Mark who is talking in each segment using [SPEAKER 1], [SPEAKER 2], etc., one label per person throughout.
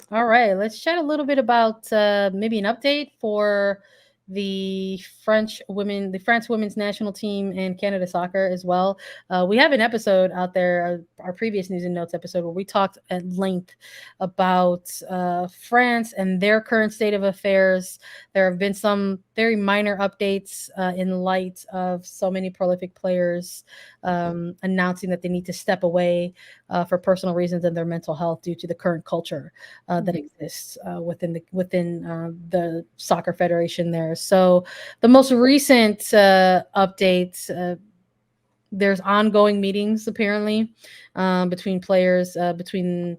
[SPEAKER 1] All right, let's chat a little bit about maybe an update for the France women's national team and Canada soccer as well. We have an episode out there, our previous news and notes episode, where we talked at length about France and their current state of affairs. There have been some very minor updates in light of so many prolific players announcing that they need to step away for personal reasons and their mental health due to the current culture that exists within the soccer federation there. So the most recent updates. There's ongoing meetings apparently between players, between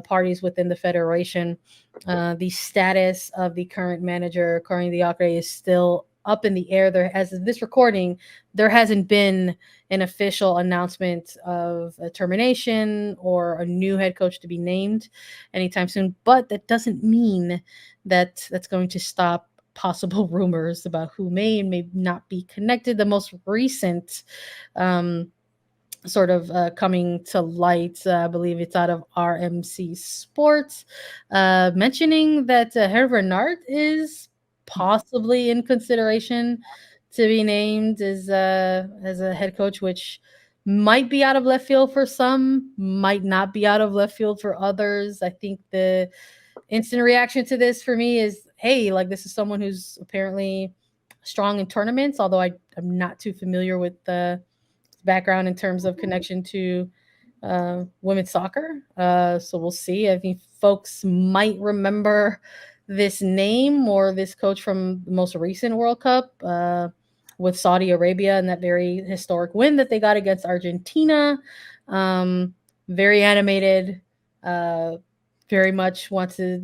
[SPEAKER 1] parties within the federation. The status of the current manager, Corinne Diacre, is still up in the air. There, as of this recording, there hasn't been an official announcement of a termination or a new head coach to be named anytime soon. But that doesn't mean that that's going to stop possible rumors about who may and may not be connected. The most recent um, sort of coming to light, I believe it's out of RMC Sports, mentioning that Herrera is possibly in consideration to be named as a head coach, which might be out of left field for some, might not be out of left field for others. I think the instant reaction to this for me is, hey, like this is someone who's apparently strong in tournaments, although I'm not too familiar with the background in terms of connection to women's soccer. So we'll see. I think folks might remember this name or this coach from the most recent World Cup with Saudi Arabia and that very historic win that they got against Argentina. Um, Very animated, uh, very much wants to,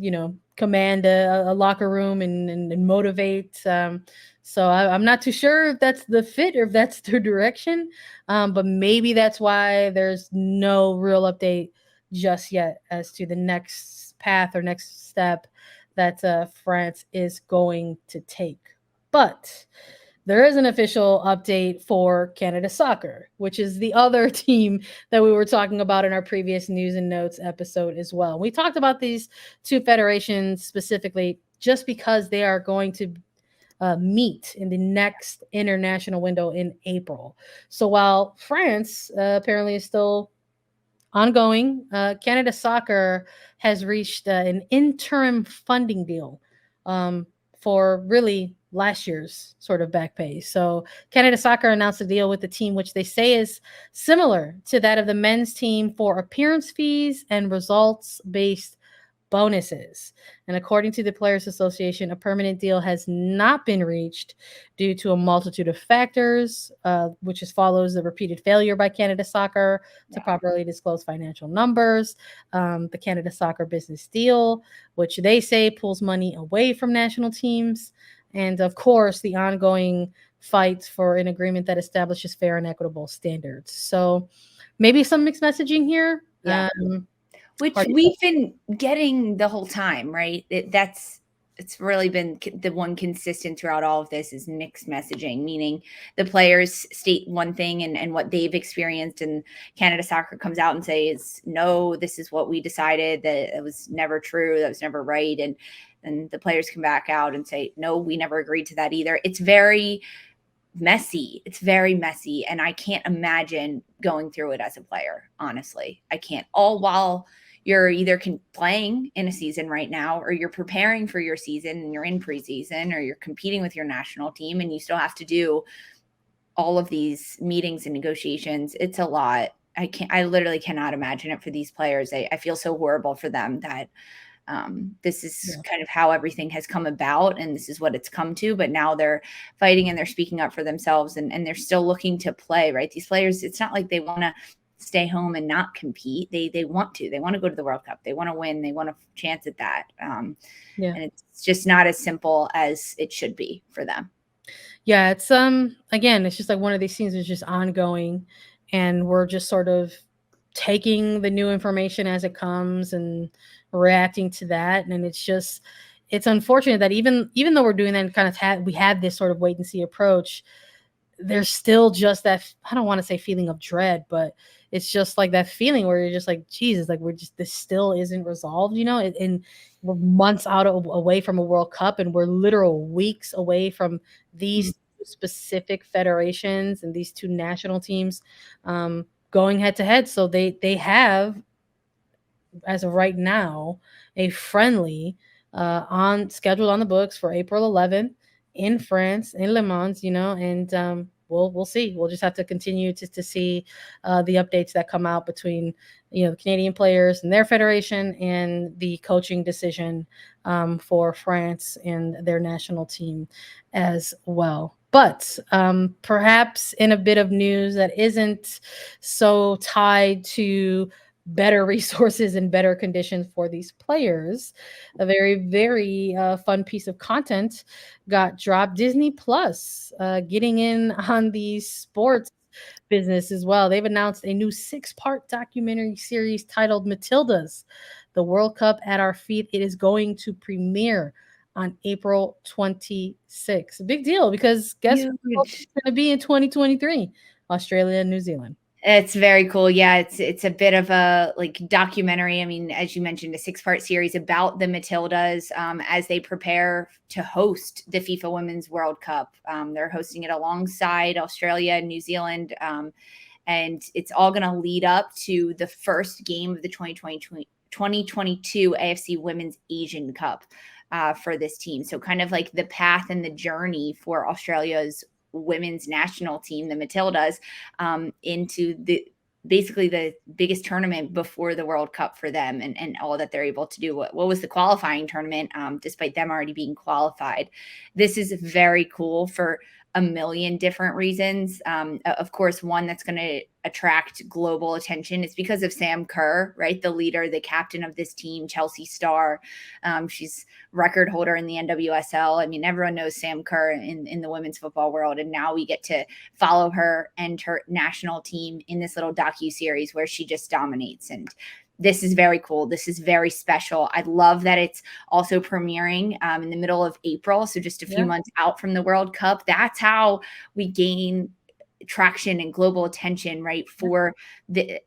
[SPEAKER 1] command a locker room and motivate. So I'm not too sure if that's the fit or if that's the direction. But maybe that's why there's no real update just yet as to the next path or next step that France is going to take. But there is an official update for Canada Soccer, which is the other team that we were talking about in our previous news and notes episode as well. We talked about these two federations specifically just because they are going to meet in the next international window in April. So while France apparently is still ongoing, Canada Soccer has reached an interim funding deal for really last year's sort of back pay. So Canada Soccer announced a deal with the team, which they say is similar to that of the men's team for appearance fees and results based bonuses. And according to the Players Association, a permanent deal has not been reached due to a multitude of factors, which is follows the repeated failure by Canada Soccer to properly disclose financial numbers, the Canada Soccer business deal, which they say pulls money away from national teams, and of course, the ongoing fight for an agreement that establishes fair and equitable standards. So maybe some mixed messaging here.
[SPEAKER 2] Yeah. Which we've been getting the whole time, right? It's really been the one consistent throughout all of this is mixed messaging, meaning the players state one thing and what they've experienced, and Canada Soccer comes out and says, no, this is what we decided, that it was never true, that was never right. And the players come back out and say, no, we never agreed to that either. It's very messy. It's very messy. And I can't imagine going through it as a player. Honestly, I can't. All while you're either playing in a season right now, or you're preparing for your season and you're in preseason, or you're competing with your national team and you still have to do all of these meetings and negotiations. It's a lot. I literally cannot imagine it for these players. I feel so horrible for them that this is kind of how everything has come about, and this is what it's come to. But now they're fighting and they're speaking up for themselves, and they're still looking to play, right? These players, it's not like they want to stay home and not compete. They want to. They want to go to the World Cup. They want to win. They want a chance at that. And it's just not as simple as it should be for them.
[SPEAKER 1] Yeah, it's again, it's just like one of these things is just ongoing, and we're just sort of taking the new information as it comes and reacting to that. And it's unfortunate that even though we're doing that and kind of we have this sort of wait and see approach, there's still just that, I don't want to say feeling of dread, but it's just like that feeling where you're just like, Jesus, like this still isn't resolved, and we're months away from a World Cup, and we're literal weeks away from these specific federations and these two national teams going head to head. So they have, as of right now, a friendly on scheduled on the books for April 11th in France, in Le Mans, and we'll see. We'll just have to continue to see the updates that come out between the Canadian players and their federation, and the coaching decision for France and their national team as well. But perhaps in a bit of news that isn't so tied to better resources and better conditions for these players, a very, very fun piece of content got dropped. Disney Plus getting in on the sports business as well. They've announced a new 6-part documentary series titled Matildas, the World Cup at Our Feet. It is going to premiere on April 26th. A big deal, because guess what's going to be in 2023? Australia and New Zealand.
[SPEAKER 2] It's very cool. Yeah, it's a bit of a like documentary. I mean, as you mentioned, a 6-part series about the Matildas as they prepare to host the FIFA Women's World Cup. They're hosting it alongside Australia and New Zealand, and it's all going to lead up to the first game of the 2022 AFC Women's Asian Cup for this team. So kind of like the path and the journey for Australia's women's national team, the Matildas, into basically the biggest tournament before the World Cup for them, and all that they're able to do. What was the qualifying tournament, despite them already being qualified. This is very cool for a million different reasons. Of course, one that's going to attract global attention is because of Sam Kerr, right? The leader, the captain of this team, Chelsea star. She's record holder in the NWSL. I mean, everyone knows Sam Kerr in the women's football world. And now we get to follow her and her national team in this little docu-series where she just dominates. And this is very cool. This is very special. I love that it's also premiering in the middle of April. So just a few months out from the World Cup. That's how we gain traction and global attention, right, for the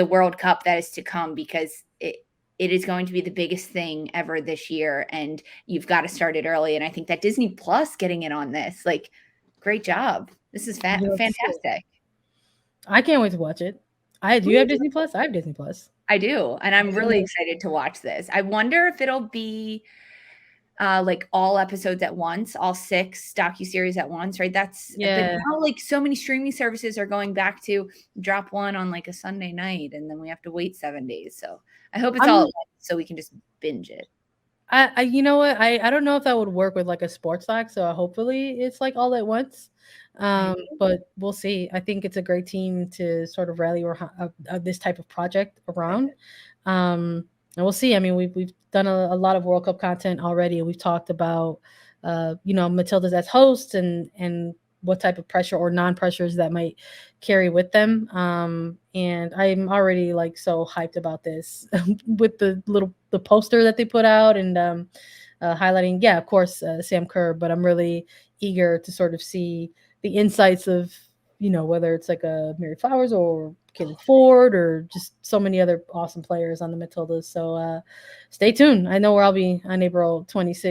[SPEAKER 2] World Cup that is to come, because it is going to be the biggest thing ever this year, and you've got to start it early. And I think that Disney Plus getting in on this, like, great job. This is fantastic.
[SPEAKER 1] I can't wait to watch it. Do you have Disney Plus? I have Disney Plus.
[SPEAKER 2] I do, and I'm really excited to watch this. I wonder if it'll be like all episodes at once, all 6 docuseries at once, right? That's but now, like, so many streaming services are going back to drop one on like a Sunday night, and then we have to wait 7 days. So I hope it's all at once so we can just binge it.
[SPEAKER 1] I you know what? I don't know if that would work with like a sports doc, so hopefully it's like all at once. But we'll see. I think it's a great team to sort of rally this type of project around. And we'll see. I mean, we've done a lot of World Cup content already. We've talked about Matildas as hosts, and what type of pressure or non-pressures that might carry with them. And I'm already like so hyped about this with the poster that they put out, and highlighting, of course, Sam Kerr, but I'm really eager to sort of see the insights of, whether it's like a Mary Flowers or Caitlin Ford, or just so many other awesome players on the Matildas. So stay tuned. I know where I'll be on April 26th.